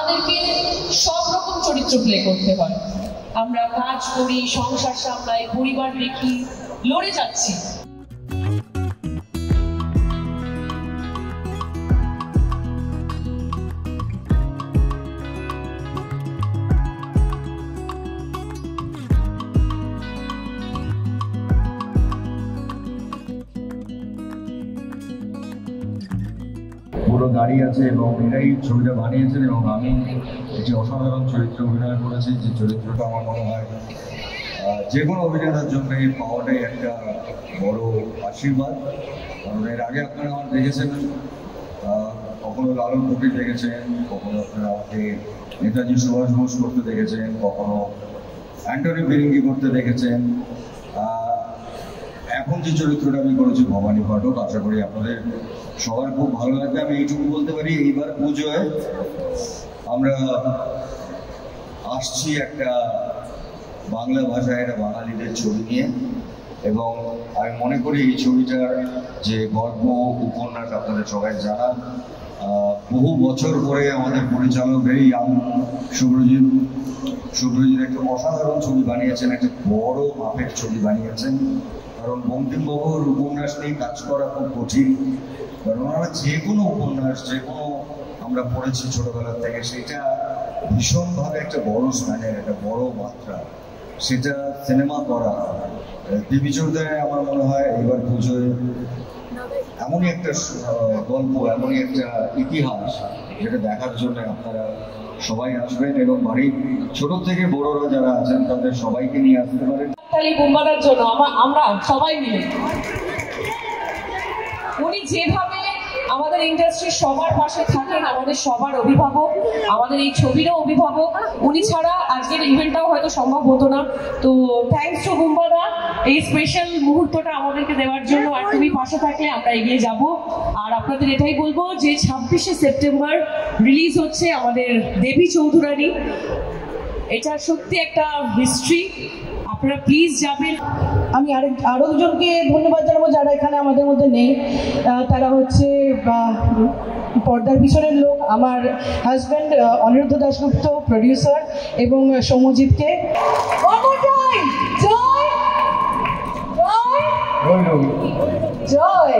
আমাদেরকে সব রকম চরিত্র প্লে করতে হয়। আমরা কাজ করি, সংসার সামলাই, পরিবার দেখি, লড়ে যাচ্ছি। পুরো গাড়ি আছে এবং এরাই ছবিটা বানিয়েছেন এবং আমি একটি অসাধারণ চরিত্রে অভিনয় করেছি, যে চরিত্রটা আমার মনে হয় যে কোনো অভিনেতার জন্য পাওয়াটাই একটা বড় আশীর্বাদ। কারণ এর আগে আপনারা আমার দেখেছেন, কখনো লালন ফকির দেখেছেন, কখনো আপনারা আমাকে নেতাজি সুভাষ বোস করতে দেখেছেন, কখনো অ্যান্টনি ফিরিঙ্গি করতে দেখেছেন। এখন যে চরিত্রটা আমি করেছি ভবানী ঘটক, আশা করি আপনাদের সবার খুব ভালো লাগবে। আমি এইটুকু বলতে পারি, এইবার পুজোয় আমরা আসছি একটা বাংলা ভাষায় একটা বাঙালিদের ছবি নিয়ে, এবং আমি মনে করি এই ছবিটার যে গল্প উপন্যাস আপনাদের সবাই জানা, বহু বছর পরে আমাদের পরিচালক ভেরি ইয়াং শুভ্রজিৎ একটা অসাধারণ ছবি বানিয়েছেন, একটা বড় মাপের ছবি বানিয়েছেন। কারণ বঙ্কিমবাবুর উপন্যাস নিয়ে কাজ করা খুব কঠিন, কারণ ওনারা যে কোনো উপন্যাস, যে কোনো আমরা পড়েছি ছোটবেলার থেকে, সেটা ভীষণভাবে একটা বড় স্থানের, একটা বড় মাত্রা, সেটা সিনেমা করা। দেবীচৌধুরী আমার মনে হয় এবার পুজোয় এমনই একটা গল্প, এমনই একটা ইতিহাস, যেটা দেখার জন্য আপনারা সবাই আসবেন এবং বাড়ির ছোট থেকে বড়রা যারা আছেন তাদের সবাইকে নিয়ে আসতে পারেন। তাহলে বুম্বাদার জন্য আমরা সবাই মিলে, উনি যেভাবে আমাদের ইন্ডাস্ট্রির সবার পাশে থাকেন, আমাদের সবার অভিভাবক, আমাদের এই ছবিরও অভিভাবক, উনি ছাড়া আজকের ইভেন্টটাও হয়তো সম্ভব হতো না। তো থ্যাঙ্কস টু বুম্বাদা এই স্পেশাল মুহূর্তটা আমাদেরকে দেওয়ার জন্য। আর তুমি পাশে থাকলে আমরা এগিয়ে যাব। আর আপনাদের এটাই বলবো যে 26শে সেপ্টেম্বর রিলিজ হচ্ছে আমাদের দেবী চৌধুরানী। এটা সত্যি একটা হিস্ট্রি, আপনারা প্লিজ যাবেন। আমি আরো দুজনকে ধন্যবাদ জানাবো যারা এখানে আমাদের মধ্যে নেই। তারা হচ্ছে পর্দার পিছনের লোক, আমার হাজব্যান্ড অনিরুদ্ধ দাশগুপ্ত প্রডিউসার, এবং সৌম্যজিৎকে। জয় জয় জয়।